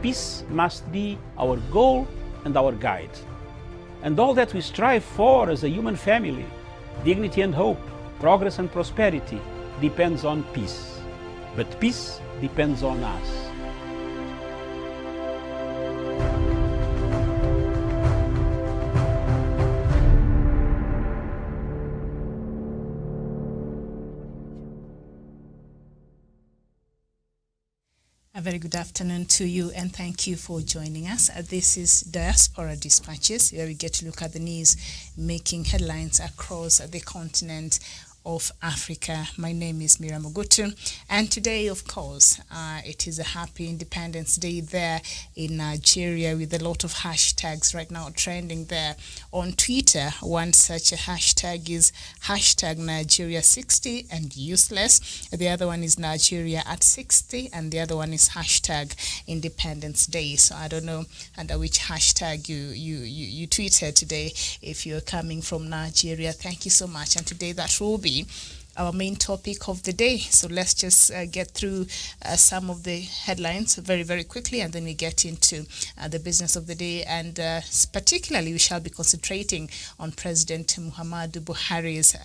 peace must be our goal and our guide. And all that we strive for as a human family, dignity and hope, progress and prosperity, depends on peace. But peace depends on us. A very good afternoon to you, and thank you for joining us. This is Diaspora Dispatches, where we get to look at the news making headlines across the continent of Africa. My name is Mira Mogutu, and today, of course, it is a happy Independence Day there in Nigeria, with a lot of hashtags right now trending there on Twitter. One such a hashtag is hashtag Nigeria60 and useless. The other one is Nigeria at 60, and the other one is hashtag Independence Day. So I don't know under which hashtag you tweeted today. If you're coming from Nigeria, thank you so much. And today that will be our main topic of the day. So let's just get through some of the headlines very, very quickly, and then we get into the business of the day. And particularly, we shall be concentrating on President Muhammadu Buhari's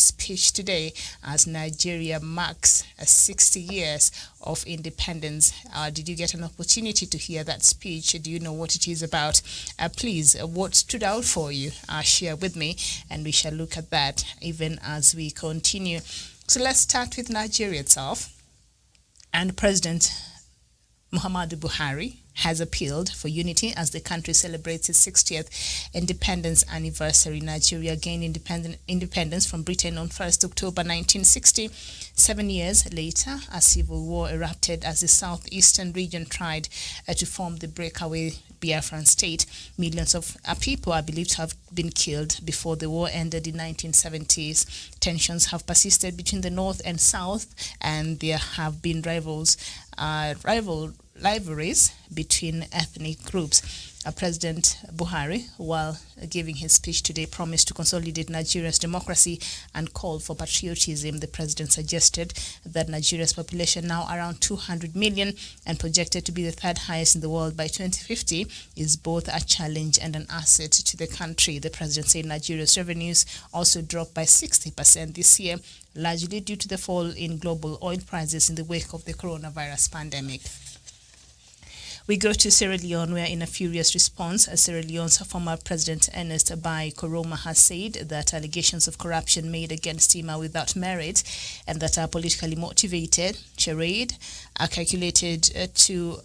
speech today, as Nigeria marks 60 years of independence. Did you get an opportunity to hear that speech? Do you know what it is about? Please, what stood out for you? Share with me, and we shall look at that even as we continue. So let's start with Nigeria itself. And President Muhammadu Buhari has appealed for unity as the country celebrates its 60th independence anniversary. Nigeria gained independence from Britain on 1st October 1960. 7 years later, a civil war erupted as the southeastern region tried to form the breakaway Biafran state. Millions of people are believed to have been killed before the war ended in 1970s. Tensions have persisted between the north and south, and there have been rivalries between ethnic groups. President Buhari, while giving his speech today, promised to consolidate Nigeria's democracy and called for patriotism. The president suggested that Nigeria's population, now around 200 million and projected to be the third highest in the world by 2050, is both a challenge and an asset to the country. The president said Nigeria's revenues also dropped by 60% this year, largely due to the fall in global oil prices in the wake of the coronavirus pandemic. We go to Sierra Leone, where in a furious response, Sierra Leone's former President Ernest Bai Koroma has said that allegations of corruption made against him are without merit and that are politically motivated, charade, are calculated to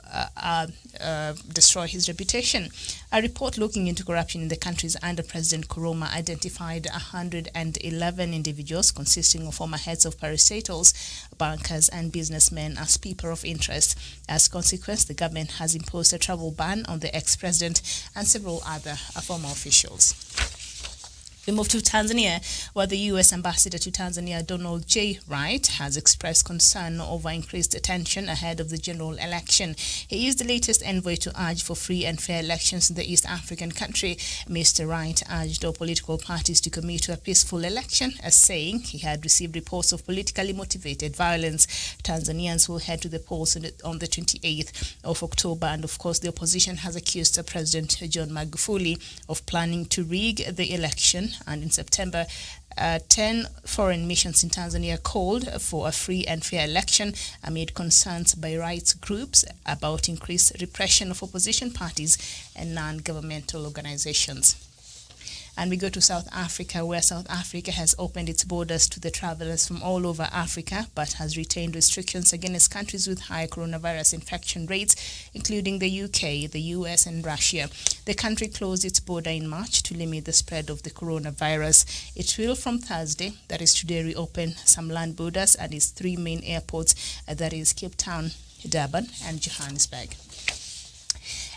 destroy his reputation. A report looking into corruption in the countries under President Koroma identified 111 individuals consisting of former heads of parastatals, bankers and businessmen as people of interest. As a consequence, the government has imposed a travel ban on the ex-president and several other former officials. We move to Tanzania, where the U.S. ambassador to Tanzania, Donald J. Wright, has expressed concern over increased tension ahead of the general election. He is the latest envoy to urge for free and fair elections in the East African country. Mr. Wright urged all political parties to commit to a peaceful election, as saying he had received reports of politically motivated violence. Tanzanians will head to the polls on the 28th of October, and of course the opposition has accused President John Magufuli of planning to rig the election. And in September, 10 foreign missions in Tanzania called for a free and fair election amid concerns by rights groups about increased repression of opposition parties and non-governmental organizations. And we go to South Africa, where South Africa has opened its borders to the travelers from all over Africa, but has retained restrictions against countries with high coronavirus infection rates, including the UK, the US, and Russia. The country closed its border in March to limit the spread of the coronavirus. It will, from Thursday, that is today, reopen some land borders at its three main airports, that is Cape Town, Durban, and Johannesburg.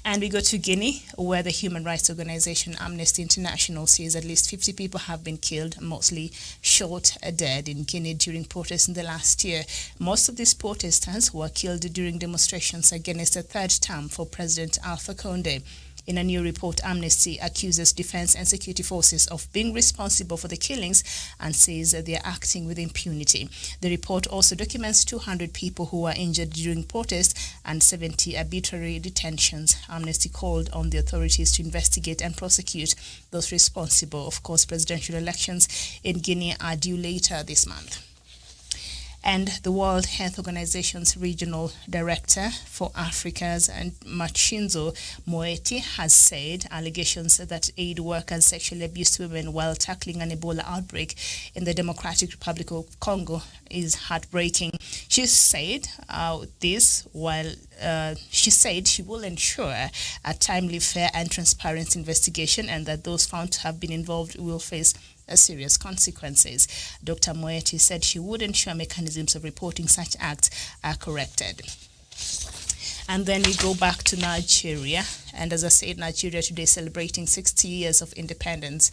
And we go to Guinea, where the human rights organization Amnesty International says at least 50 people have been killed, mostly shot dead in Guinea during protests in the last year. Most of these protesters were killed during demonstrations against a third term for President Alpha Conde. In a new report, Amnesty accuses defense and security forces of being responsible for the killings and says that they are acting with impunity. The report also documents 200 people who were injured during protests and 70 arbitrary detentions. Amnesty called on the authorities to investigate and prosecute those responsible. Of course, presidential elections in Guinea are due later this month. And the World Health Organization's Regional Director for Africa's and Machinzo Moeti has said allegations that aid workers sexually abused women while tackling an Ebola outbreak in the Democratic Republic of Congo is heartbreaking. She said she said she will ensure a timely, fair and transparent investigation and that those found to have been involved will face serious consequences. Dr. Moeti said she would ensure mechanisms of reporting such acts are corrected. And then we go back to Nigeria. And as I said, Nigeria today is celebrating 60 years of independence.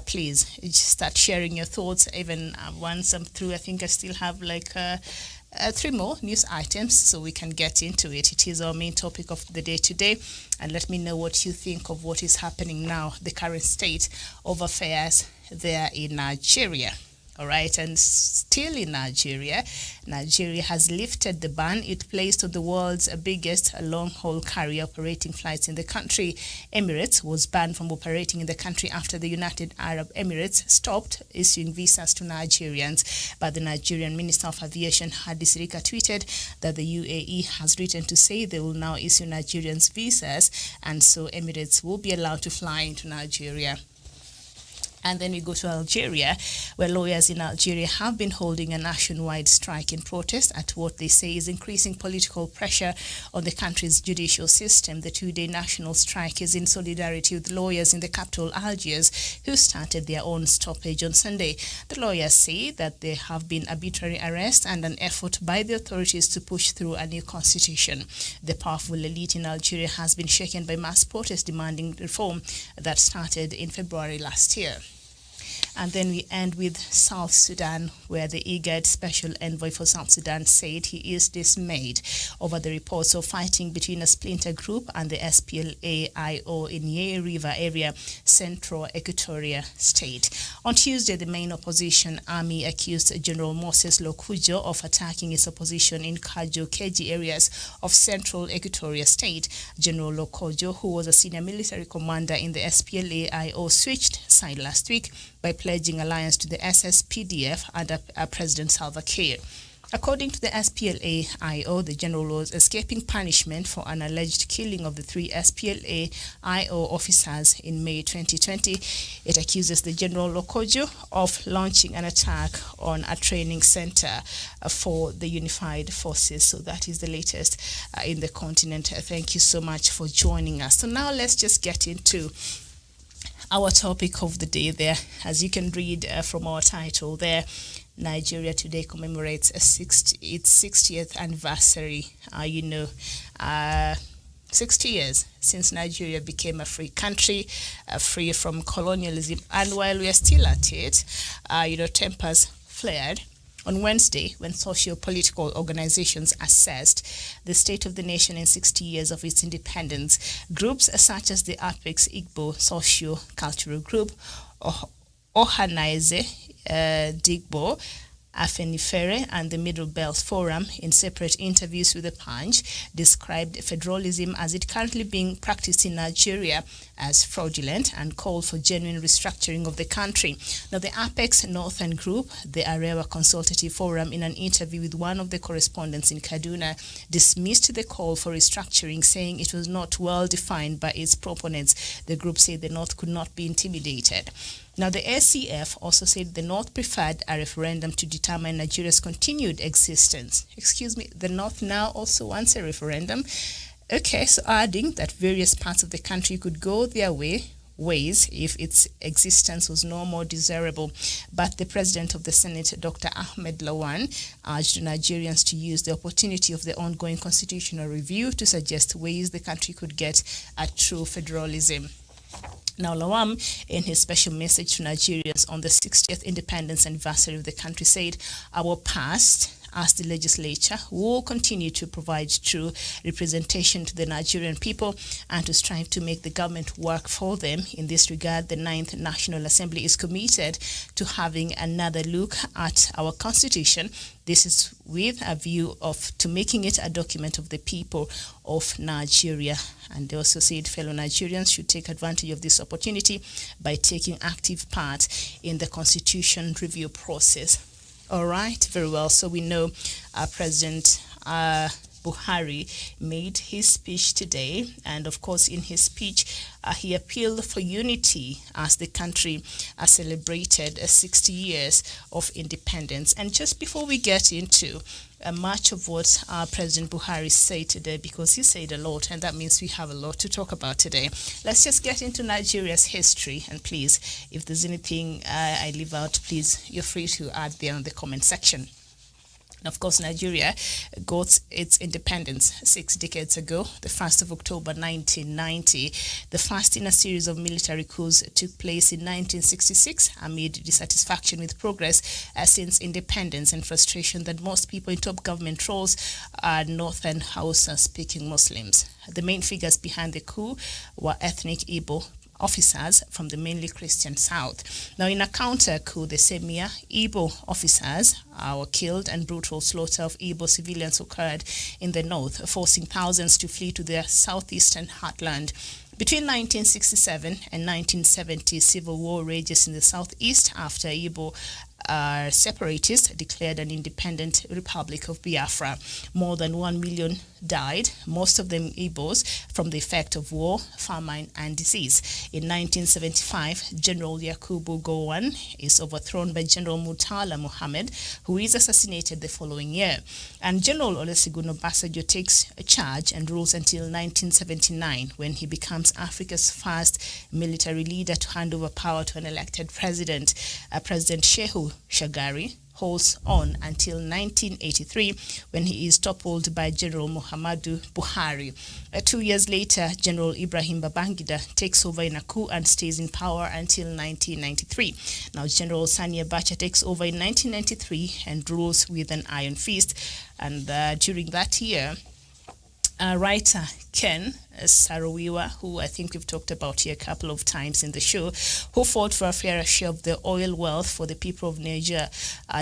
Please start sharing your thoughts. Even once I'm through, I think I still have like 3 more news items so we can get into it. It is our main topic of the day today. And let me know what you think of what is happening now, the current state of affairs there in Nigeria. All right, and still in Nigeria, Nigeria has lifted the ban it placed on the world's biggest long-haul carrier operating flights in the country. Emirates was banned from operating in the country after the United Arab Emirates stopped issuing visas to Nigerians. But the Nigerian Minister of Aviation, Hadi Sirika, tweeted that the UAE has written to say they will now issue Nigerians visas, and so Emirates will be allowed to fly into Nigeria. And then we go to Algeria, where lawyers in Algeria have been holding a nationwide strike in protest at what they say is increasing political pressure on the country's judicial system. The 2-day national strike is in solidarity with lawyers in the capital, Algiers, who started their own stoppage on Sunday. The lawyers say that there have been arbitrary arrests and an effort by the authorities to push through a new constitution. The powerful elite in Algeria has been shaken by mass protests demanding reform that started in February last year. And then we end with South Sudan, where the IGAD Special Envoy for South Sudan said he is dismayed over the reports of fighting between a splinter group and the SPLA-IO in Yei River area, Central Equatoria State. On Tuesday, the main opposition army accused General Moses Lokujo of attacking its opposition in Kajo-Keji areas of Central Equatoria State. General Lokujo, who was a senior military commander in the SPLA-IO, switched side last week by pledging alliance to the SSPDF under President Salva Kiir. According to the SPLA-IO, the general was escaping punishment for an alleged killing of the 3 SPLA-IO officers in May 2020. It accuses the General Lokojo of launching an attack on a training center for the unified forces. So that is the latest in the continent. Thank you so much for joining us. So now let's just get into our topic of the day there. As you can read from our title there, Nigeria today commemorates its 60th anniversary. 60 years since Nigeria became a free country, free from colonialism. And while we are still at it, tempers flared on Wednesday when socio-political organizations assessed the state of the nation in 60 years of its independence. Groups such as the Apex Igbo Socio-Cultural Group, Ohanaeze Digbo, Afenifere and the Middle Belt Forum, in separate interviews with The Punch, described federalism as it currently being practiced in Nigeria as fraudulent and called for genuine restructuring of the country. Now, the Apex Northern Group, the Arewa Consultative Forum, in an interview with one of the correspondents in Kaduna, dismissed the call for restructuring, saying it was not well defined by its proponents. The group said the North could not be intimidated. Now, the ACF also said the North preferred a referendum to determine Nigeria's continued existence. Excuse me, the North now also wants a referendum? Okay, so adding that various parts of the country could go their ways if its existence was no more desirable. But the President of the Senate, Dr. Ahmed Lawan, urged Nigerians to use the opportunity of the ongoing constitutional review to suggest ways the country could get a true federalism. Now, Lawam, in his special message to Nigerians on the 60th independence anniversary of the country, said, "Our past, as the legislature will continue to provide true representation to the Nigerian people and to strive to make the government work for them. In this regard, the 9th National Assembly is committed to having another look at our constitution. This is with a view to making it a document of the people of Nigeria. And they also said fellow Nigerians should take advantage of this opportunity by taking active part in the constitution review process. All right, very well. So we know President Buhari made his speech today, and of course in his speech he appealed for unity as the country celebrated 60 years of independence. And just before we get into much of what President Buhari said today, because he said a lot, and that means we have a lot to talk about today, let's just get into Nigeria's history. And please, if there's anything I leave out, please, you're free to add there in the comment section. And of course, Nigeria got its independence 6 decades ago, the 1st of October 1990. The first in a series of military coups took place in 1966 amid dissatisfaction with progress since independence and frustration that most people in top government roles are Northern Hausa-speaking Muslims. The main figures behind the coup were ethnic Igbo officers from the mainly Christian South. Now, in a counter coup, the Semia Igbo officers were killed, and brutal slaughter of Igbo civilians occurred in the north, forcing thousands to flee to their southeastern heartland. Between 1967 and 1970, civil war rages in the southeast after Igbo separatists declared an independent Republic of Biafra. More than 1 million died, most of them Igbos, from the effect of war, famine, and disease. In 1975, General Yakubu Gowon is overthrown by General Murtala Mohammed, who is assassinated the following year. And General Olusegun Obasanjo takes charge and rules until 1979, when he becomes Africa's first military leader to hand over power to an elected president. President Shehu Shagari holds on until 1983, when he is toppled by General Muhammadu Buhari. 2 years later, General Ibrahim Babangida takes over in a coup and stays in power until 1993. Now, General Sani Abacha takes over in 1993 and rules with an iron fist. And during that year, writer Ken Saro-Wiwa, who I think we've talked about here a couple of times in the show, who fought for a fairer share of the oil wealth for the people of Niger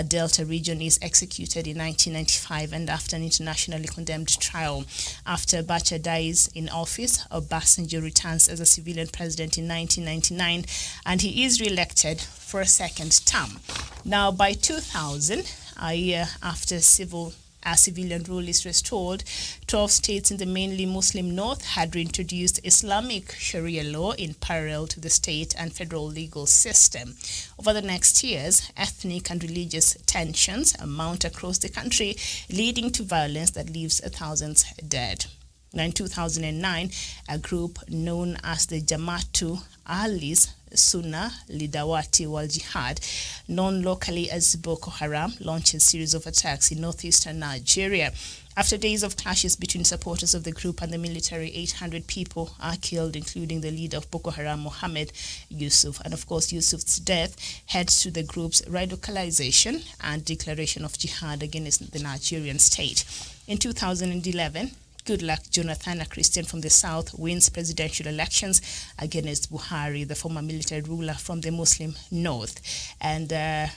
Delta region, is executed in 1995 and after an internationally condemned trial. After Abacha dies in office, Obasanjo returns as a civilian president in 1999, and he is re-elected for a second term. Now, by 2000, a year after civilian rule is restored, 12 states in the mainly Muslim north had reintroduced Islamic Sharia law in parallel to the state and federal legal system. Over the next years, ethnic and religious tensions mount across the country, leading to violence that leaves thousands dead. Now, in 2009, a group known as the Jamatu Ahlis Sunnah Lidawati wal Jihad, known locally as Boko Haram, launched a series of attacks in northeastern Nigeria. After days of clashes between supporters of the group and the military, 800 people are killed, including the leader of Boko Haram, Mohammed Yusuf. And of course, Yusuf's death heads to the group's radicalization and declaration of jihad against the Nigerian state. In 2011, Goodluck Jonathan, a Christian from the south, wins presidential elections against Buhari, the former military ruler from the Muslim north. And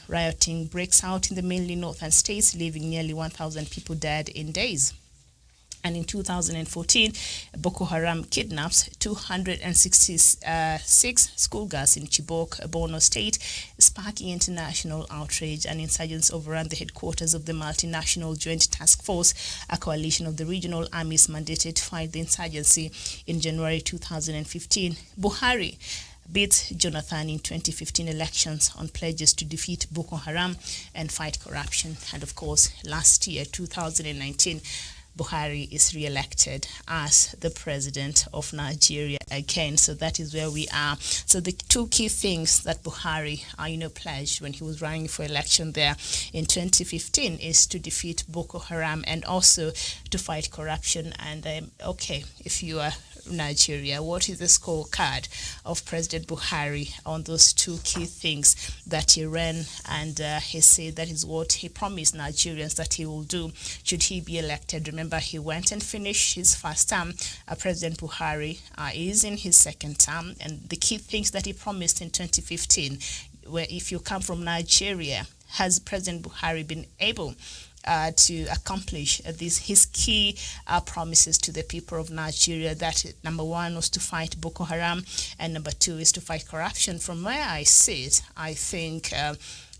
rioting breaks out in the mainly northern states, leaving nearly 1,000 people dead in days. And in 2014, Boko Haram kidnaps 266 schoolgirls in Chibok, Borno State, sparking international outrage. And insurgents overran the headquarters of the multinational Joint Task Force, a coalition of the regional armies mandated to fight the insurgency. In January 2015, Buhari beat Jonathan in 2015 elections on pledges to defeat Boko Haram and fight corruption. And of course, last year, 2019, Buhari is re-elected as the president of Nigeria again. So that is where we are. So the two key things that Buhari, pledged when he was running for election there in 2015 is to defeat Boko Haram and also to fight corruption. And if you are Nigeria? What is the scorecard of President Buhari on those two key things that he ran and he said that is what he promised Nigerians that he will do should he be elected? Remember, he went and finished his first term. President Buhari is in his second term, and the key things that he promised in 2015, where if you come from Nigeria, has President Buhari been able to accomplish his key promises to the people of Nigeria? That number one was to fight Boko Haram, and number two is to fight corruption. From where I sit, I think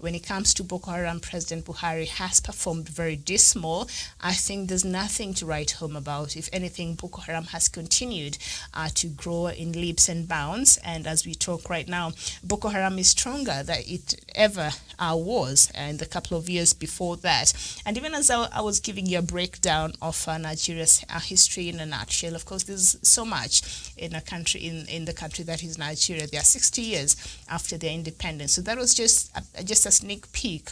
when it comes to Boko Haram, President Buhari has performed very dismal. I think there's nothing to write home about. If anything, Boko Haram has continued to grow in leaps and bounds. And as we talk right now, Boko Haram is stronger than it ever was in the couple of years before that. And even as I was giving you a breakdown of Nigeria's history in a nutshell, of course, there's so much in a country, in the country that is Nigeria. They are 60 years after their independence. So that was just a sneak peek,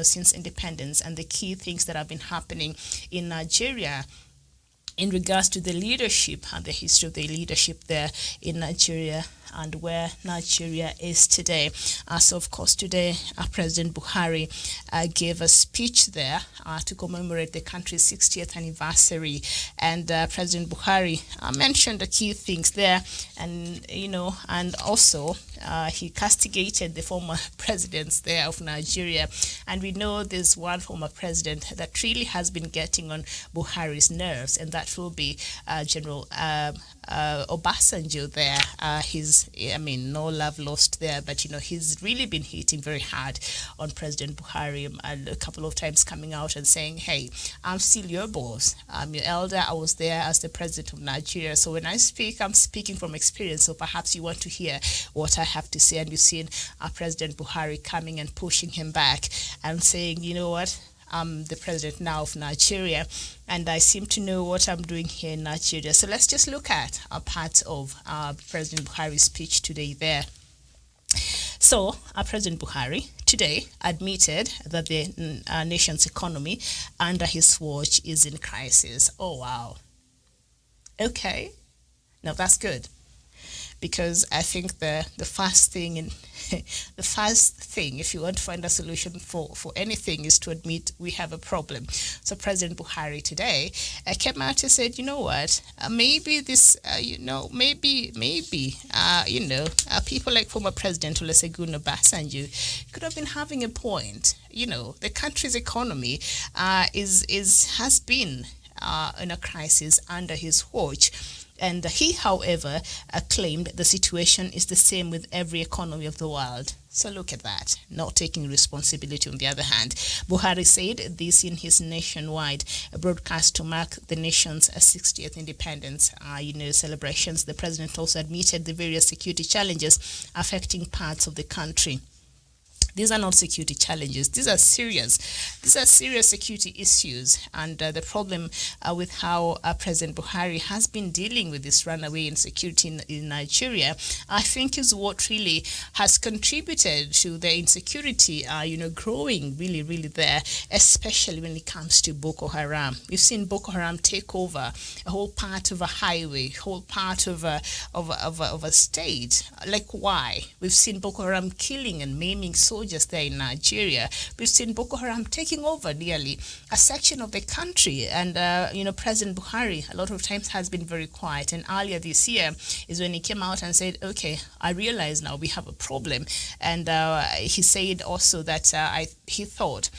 since independence, and the key things that have been happening in Nigeria in regards to the leadership and the history of the leadership there in Nigeria and where Nigeria is today. So, of course, today President Buhari gave a speech there to commemorate the country's 60th anniversary. And President Buhari mentioned the key things there, and also he castigated the former presidents there of Nigeria. And we know there's one former president that really has been getting on Buhari's nerves, and that will be General Obasanjo there. No love lost there, but he's really been hitting very hard on President Buhari, and a couple of times coming out and saying, hey, I'm still your boss, I'm your elder, I was there as the president of Nigeria, so when I speak, I'm speaking from experience, so perhaps you want to hear what I have to say. And you've seen President Buhari coming and pushing him back and saying, you know what, I'm the president now of Nigeria, and I seem to know what I'm doing here in Nigeria. So let's just look at a part of President Buhari's speech today there. So, President Buhari today admitted that the nation's economy under his watch is in crisis. Oh, wow. Okay. Now, that's good. Because I think the first thing if you want to find a solution for anything is to admit we have a problem. So President Buhari today came out and said, you know what, maybe this, people like former President Olusegun Obasanjo could have been having a point. The country's economy has been in a crisis under his watch. And he, however, claimed the situation is the same with every economy of the world. So look at that, not taking responsibility on the other hand. Buhari said this in his nationwide broadcast to mark the nation's 60th independence celebrations. The president also admitted the various security challenges affecting parts of the country. These are not security challenges. These are serious security issues. And the problem with how President Buhari has been dealing with this runaway insecurity in Nigeria, I think is what really has contributed to the insecurity, growing really, really there, especially when it comes to Boko Haram. We've seen Boko Haram take over a whole part of a highway, whole part of a state. Like, why? We've seen Boko Haram killing and maiming soldiers there in Nigeria. We've seen Boko Haram taking over nearly a section of the country, and President Buhari a lot of times has been very quiet. And earlier this year is when he came out and said, okay, I realize now we have a problem. And he said also that he thought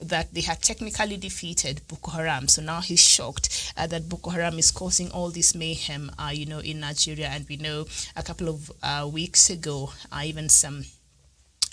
that they had technically defeated Boko Haram. So now he's shocked that Boko Haram is causing all this mayhem, in Nigeria. And we know a couple of weeks ago, even some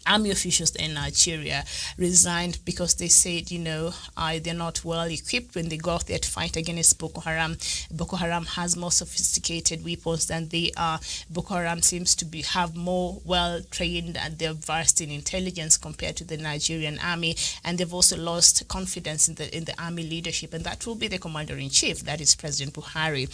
army officials in Nigeria resigned because they said, they're not well equipped when they go out there to fight against Boko Haram. Boko Haram has more sophisticated weapons than they are. Boko Haram seems to have more well-trained and they're versed in intelligence compared to the Nigerian army. And they've also lost confidence in the army leadership. And that will be the commander-in-chief, that is President Buhari.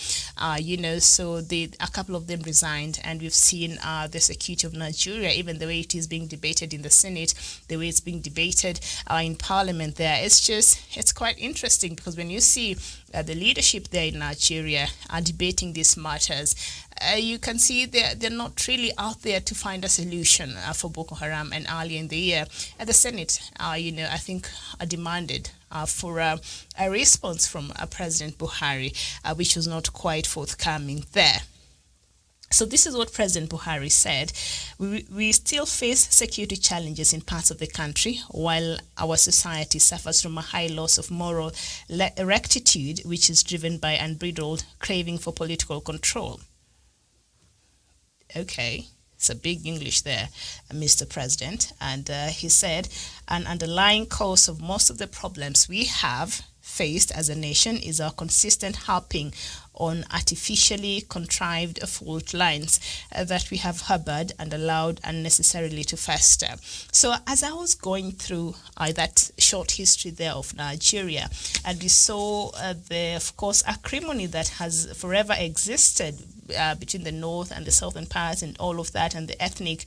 So a couple of them resigned. And we've seen the security of Nigeria, even the way it is being debated debated in the Senate, the way it's being debated in Parliament there, it's quite interesting, because when you see the leadership there in Nigeria are debating these matters, you can see they're not really out there to find a solution for Boko Haram. And earlier in the year, at the Senate, I think demanded for a response from President Buhari, which was not quite forthcoming there. So this is what President Buhari said. We still face security challenges in parts of the country, while our society suffers from a high loss of moral rectitude, which is driven by unbridled craving for political control. Okay, it's a big English there, Mr. President. And he said, an underlying cause of most of the problems we have faced as a nation is our consistent harping on artificially contrived fault lines that we have harbored and allowed unnecessarily to fester. So as I was going through that short history there of Nigeria, and we saw of course, acrimony that has forever existed between the north and the southern parts and all of that, and the ethnic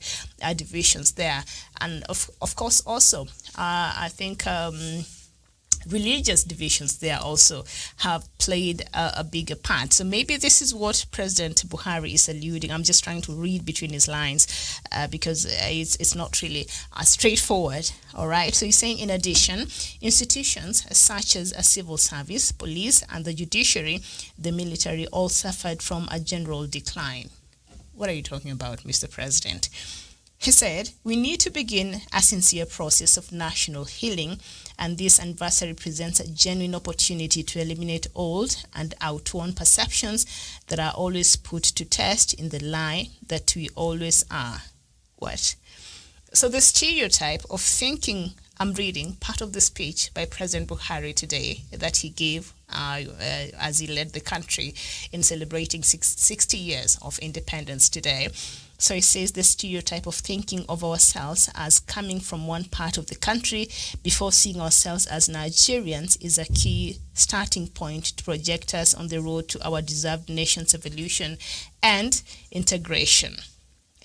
divisions there. And of course also, I think religious divisions there also have played a bigger part. So maybe this is what President Buhari is alluding. I'm just trying to read between his lines because it's not really straightforward. All right. So he's saying, in addition, institutions such as a civil service, police, and the judiciary, the military, all suffered from a general decline. What are you talking about, Mr. President? He said, we need to begin a sincere process of national healing, and this anniversary presents a genuine opportunity to eliminate old and outworn perceptions that are always put to test in the lie that we always are. What? So the stereotype of thinking, I'm reading part of the speech by President Buhari today that he gave as he led the country in celebrating 60 years of independence today. So he says the stereotype of thinking of ourselves as coming from one part of the country before seeing ourselves as Nigerians is a key starting point to project us on the road to our deserved nation's evolution and integration.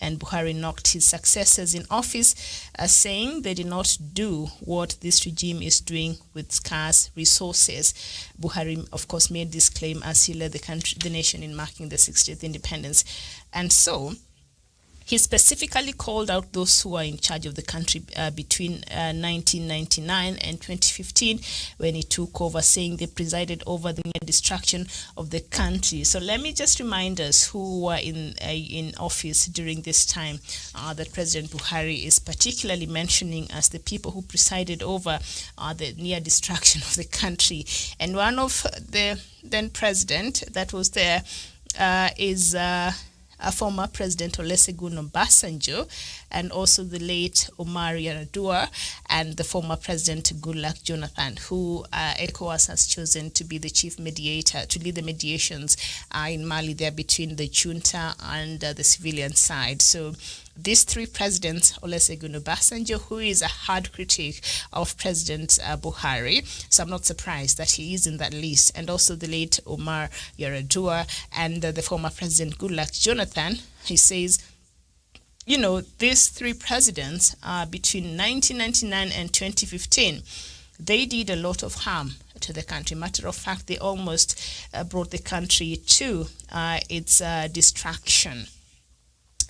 And Buhari knocked his successors in office, saying they did not do what this regime is doing with scarce resources. Buhari, of course, made this claim as he led the nation in marking the 60th independence. And so he specifically called out those who were in charge of the country between 1999 and 2015 when he took over, saying they presided over the destruction of the country. So let me just remind us who were in office during this time that President Buhari is particularly mentioning as the people who presided over the near destruction of the country. And one of the then president that was there is a former President Olusegun Obasanjo, and also the late Omar Yar'Adua, and the former President Goodluck Jonathan, who ECOWAS has chosen to be the chief mediator, to lead the mediations in Mali there between the junta and the civilian side. So these three presidents, Olusegun Obasanjo, who is a hard critic of President Buhari, so I'm not surprised that he is in that list, and also the late Omar Yar'Adua and the former President Goodluck Jonathan. He says, you know, these three presidents between 1999 and 2015, they did a lot of harm to the country. Matter of fact, they almost brought the country to its destruction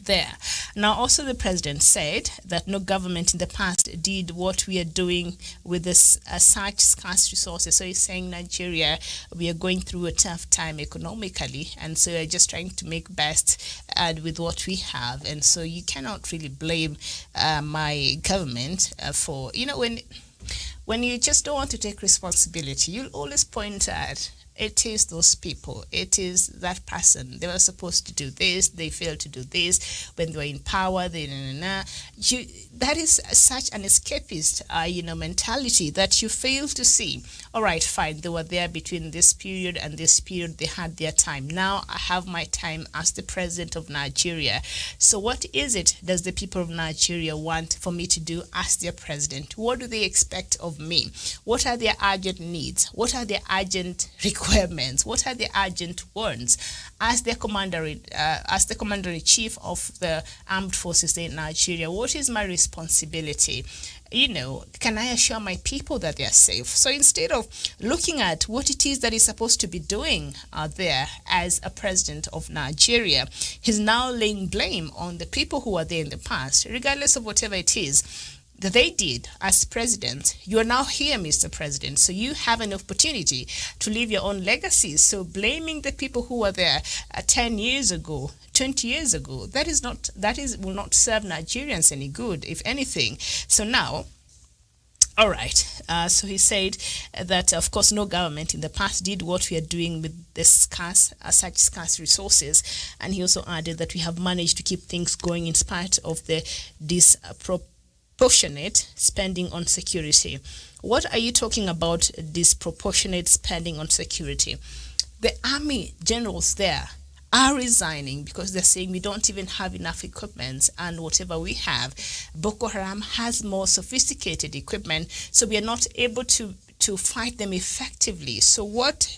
there. Now, also the president said that no government in the past did what we are doing with this such scarce resources. So he's saying Nigeria, we are going through a tough time economically, and so we're just trying to make best with what we have. And so you cannot really blame my government for, you know, when you just don't want to take responsibility, you'll always point at it is those people, it is that person. They were supposed to do this, they failed to do this. When they were in power, that is such an escapist, mentality that you fail to see. All right, fine, they were there between this period and this period, they had their time. Now I have my time as the president of Nigeria. So what is it does the people of Nigeria want for me to do as their president? What do they expect of me? What are their urgent needs? What are their urgent requirements? requirements? What are the urgent ones? As the commander-in-chief of the armed forces in Nigeria, what is my responsibility? Can I assure my people that they are safe? So instead of looking at what it is that he's supposed to be doing there as a president of Nigeria, he's now laying blame on the people who were there in the past, regardless of whatever it is that they did as president. You are now here, Mr. President, so you have an opportunity to leave your own legacy. So blaming the people who were there 10 years ago, 20 years ago, will not serve Nigerians any good, if anything. So now, all right. So he said that, of course, no government in the past did what we are doing with the such scarce resources. And he also added that we have managed to keep things going in spite of the disproportionate spending on security. What are you talking about, disproportionate spending on security? The army generals there are resigning because they're saying we don't even have enough equipment, and whatever we have, Boko Haram has more sophisticated equipment, so we are not able to fight them effectively. So what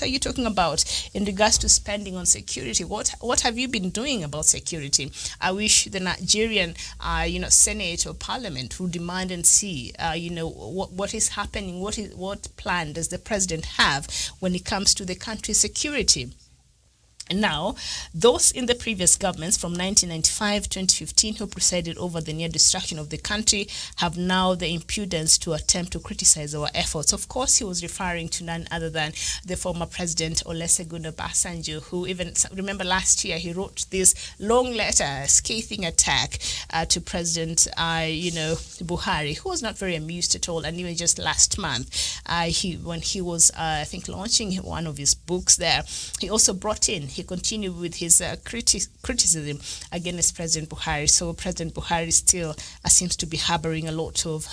are you talking about in regards to spending on security? What have you been doing about security? I wish the Nigerian Senate or Parliament would demand and see what is happening, what plan does the president have when it comes to the country's security. Now, those in the previous governments from 1995 to 2015 who presided over the near destruction of the country have now the impudence to attempt to criticize our efforts. Of course, he was referring to none other than the former president Olusegun Obasanjo, who even, remember last year, he wrote this long letter, scathing attack to President Buhari, who was not very amused at all. And even just last month, when he was, I think, launching one of his books there, he also brought in, he continued with his criticism against President Buhari. So President Buhari still seems to be harboring a lot of,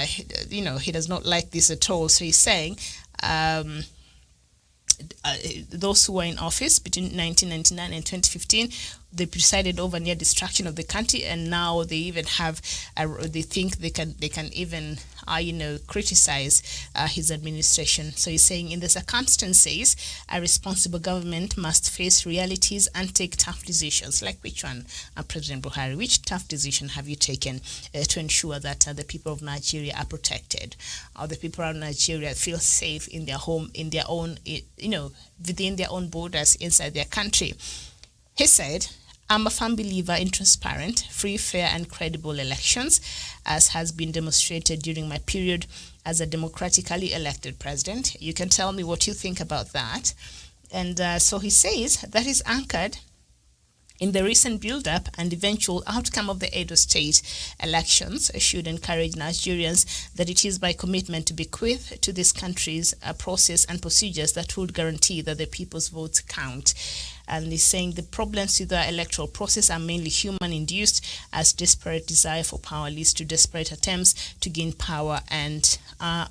he does not like this at all. So he's saying those who were in office between 1999 and 2015, they presided over near destruction of the country, and now they even have, they think they can even, criticize his administration. So he's saying, in the circumstances, a responsible government must face realities and take tough decisions. Like which one, President Buhari? Which tough decision have you taken to ensure that the people of Nigeria are protected, or the people of Nigeria feel safe in their home, in their own, within their own borders, inside their country? He said, I'm a firm believer in transparent, free, fair, and credible elections, as has been demonstrated during my period as a democratically elected president. You can tell me what you think about that. And so he says that is anchored in the recent build-up and eventual outcome of the Edo State elections should encourage Nigerians that it is by commitment to bequeath to this country's process and procedures that would guarantee that the people's votes count. And he's saying the problems with the electoral process are mainly human-induced, as desperate desire for power leads to desperate attempts to gain power and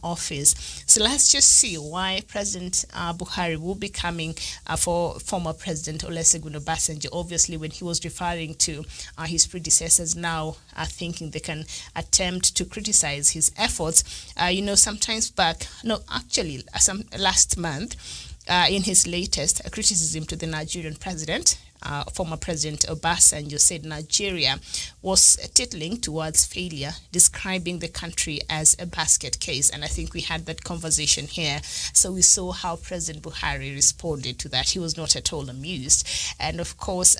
office. So let's just see why President Buhari will be coming for former President Olusegun Obasanjo. Obviously, when he was referring to his predecessors, now thinking they can attempt to criticize his efforts. Sometimes back, last month, in his latest criticism to the Nigerian president, former President Obasanjo said Nigeria was titling towards failure, describing the country as a basket case. And I think we had that conversation here. So we saw how President Buhari responded to that. He was not at all amused. And of course,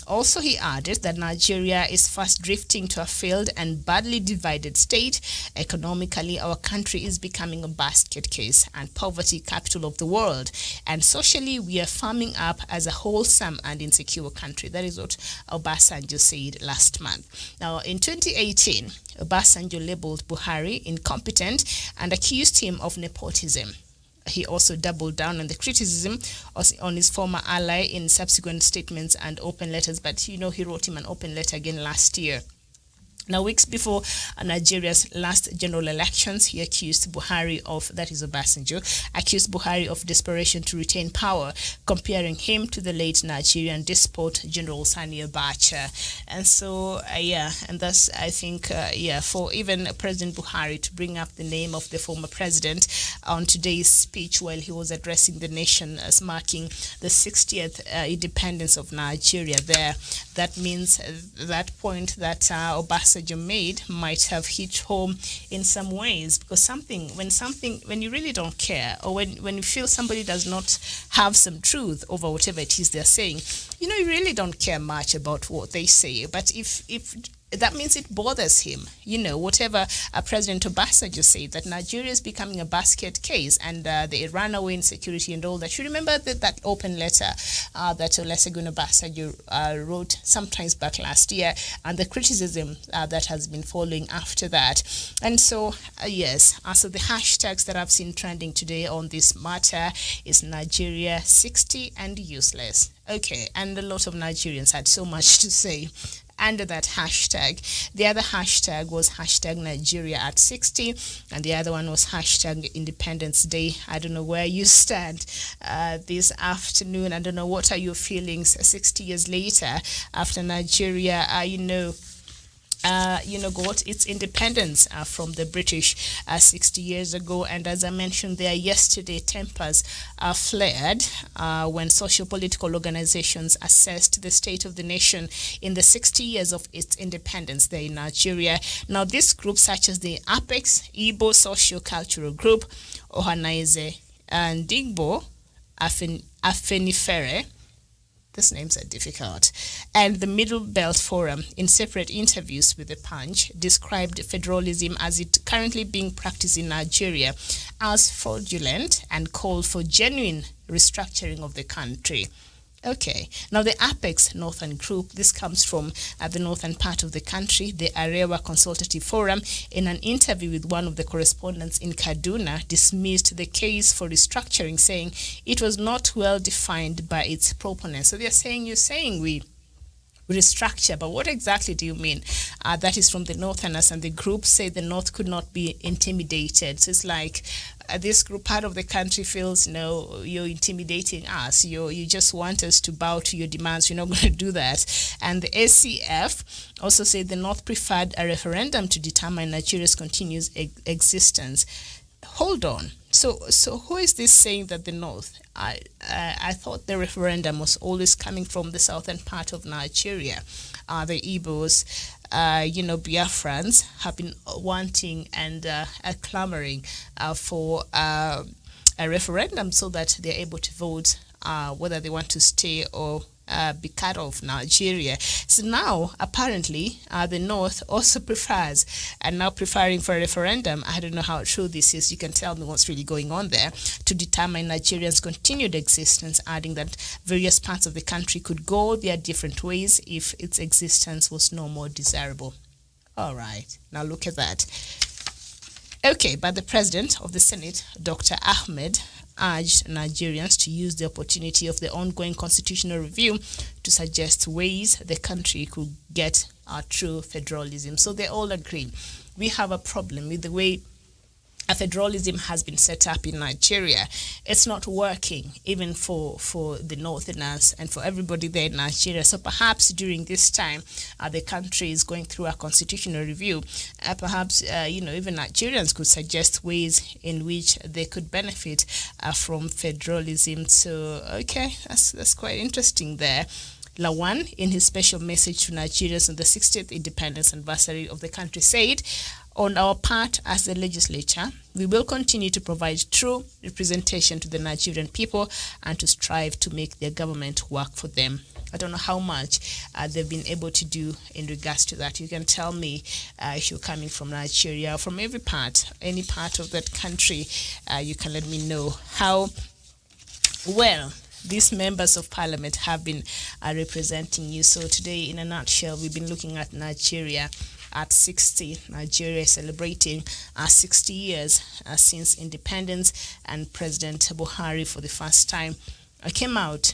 also he added that Nigeria is fast drifting to a failed and badly divided state. Economically, our country is becoming a basket case and poverty capital of the world. And socially, we are firming up as a wholesome and insecure country. That is what Obasanjo said last month. Now, in 2018, Obasanjo labeled Buhari incompetent and accused him of nepotism. He also doubled down on the criticism on his former ally in subsequent statements and open letters. But, he wrote him an open letter again last year. Now, weeks before Nigeria's last general elections, he accused Buhari of, that is Obasanjo, accused Buhari of desperation to retain power, comparing him to the late Nigerian despot, General Sani Abacha. And so, and that's, I think, for even President Buhari to bring up the name of the former president on today's speech while he was addressing the nation as marking the 60th independence of Nigeria there, that means that point that Obasanjo made might have hit home in some ways, because when you really don't care, or when you feel somebody does not have some truth over whatever it is they're saying, you really don't care much about what they say. But if that means it bothers him, whatever President Obasanjo said, that Nigeria is becoming a basket case, and the runaway insecurity and all that. You remember that open letter that Olusegun Obasanjo wrote sometimes back last year, and the criticism that has been following after that. And so, yes, so the hashtags that I've seen trending today on this matter is Nigeria 60 and useless. Okay, and a lot of Nigerians had so much to say under that hashtag. The other hashtag was hashtag Nigeria at 60, and the other one was hashtag Independence Day. I don't know where you stand this afternoon. I don't know, what are your feelings 60 years later after Nigeria, got its independence from the British 60 years ago. And as I mentioned there yesterday, tempers flared when socio-political organizations assessed the state of the nation in the 60 years of its independence there in Nigeria. Now, this group, such as the Apex Igbo Socio-Cultural Group, Ohanaeze and Digbo, Afenifere, these names are difficult, and the Middle Belt Forum, in separate interviews with The Punch, described federalism as it currently being practiced in Nigeria as fraudulent and called for genuine restructuring of the country. Okay, now the Apex Northern Group, this comes from the northern part of the country, the Arewa Consultative Forum, in an interview with one of the correspondents in Kaduna, dismissed the case for restructuring, saying it was not well defined by its proponents. So they're saying, you're saying we restructure, but what exactly do you mean? That is from the Northerners, and the group say the North could not be intimidated. So it's like this group, part of the country, feels, you're intimidating us. You just want us to bow to your demands. You're not going to do that. And the ACF also said the North preferred a referendum to determine Nigeria's continuous existence. Hold on. So who is this saying that the North? I thought the referendum was always coming from the southern part of Nigeria. The Igbos, Biafrans have been wanting and clamoring for a referendum so that they're able to vote whether they want to stay or be cut off Nigeria. So now, apparently, the North also prefers, and now preferring for a referendum. I don't know how true this is. You can tell me what's really going on there, to determine Nigerians' continued existence, adding that various parts of the country could go their different ways if its existence was no more desirable. All right, now look at that. Okay, but the President of the Senate, Dr. Ahmed, urged Nigerians to use the opportunity of the ongoing constitutional review to suggest ways the country could get true federalism. So they all agree. We have a problem with the way a federalism has been set up in Nigeria. It's not working, even for the Northerners and for everybody there in Nigeria. So perhaps during this time, the country is going through a constitutional review. Perhaps, even Nigerians could suggest ways in which they could benefit from federalism. So, okay, that's quite interesting there. Lawan, in his special message to Nigerians on the 60th independence anniversary of the country, said, "On our part as the legislature, we will continue to provide true representation to the Nigerian people and to strive to make their government work for them." I don't know how much they've been able to do in regards to that. You can tell me if you're coming from Nigeria or from every part, any part of that country, you can let me know how well these members of parliament have been representing you. So today, in a nutshell, we've been looking at Nigeria at 60. Nigeria is celebrating 60 years since independence, and President Buhari, for the first time, came out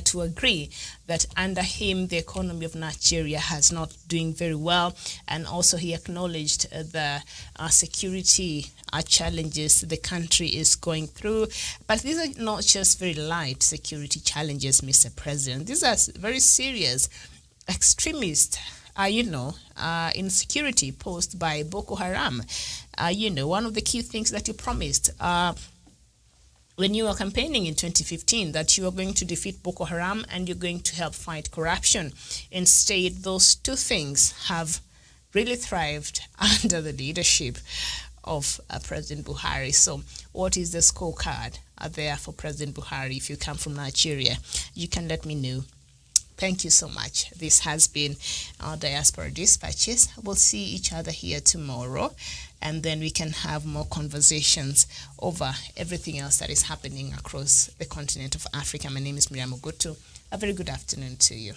to agree that under him the economy of Nigeria has not doing very well, and also he acknowledged the security challenges the country is going through. But these are not just very light security challenges, Mr. President. These are very serious extremist insecurity posed by Boko Haram. One of the key things that you promised when you were campaigning in 2015, that you are going to defeat Boko Haram and you're going to help fight corruption. Instead, those two things have really thrived under the leadership of President Buhari. So what is the scorecard there for President Buhari? If you come from Nigeria, you can let me know. Thank you so much. This has been our Diaspora Dispatches. We'll see each other here tomorrow, and then we can have more conversations over everything else that is happening across the continent of Africa. My name is Miriam Ogutu. A very good afternoon to you.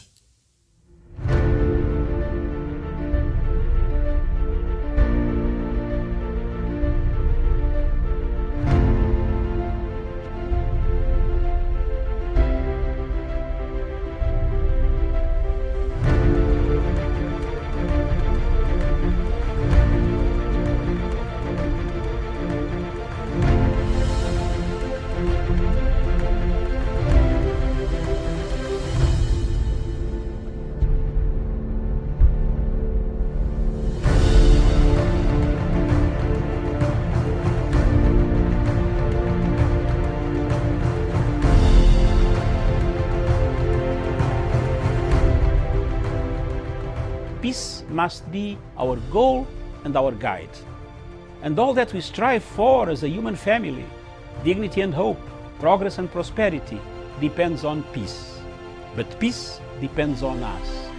Peace must be our goal and our guide. And all that we strive for as a human family, dignity and hope, progress and prosperity, depends on peace. But peace depends on us.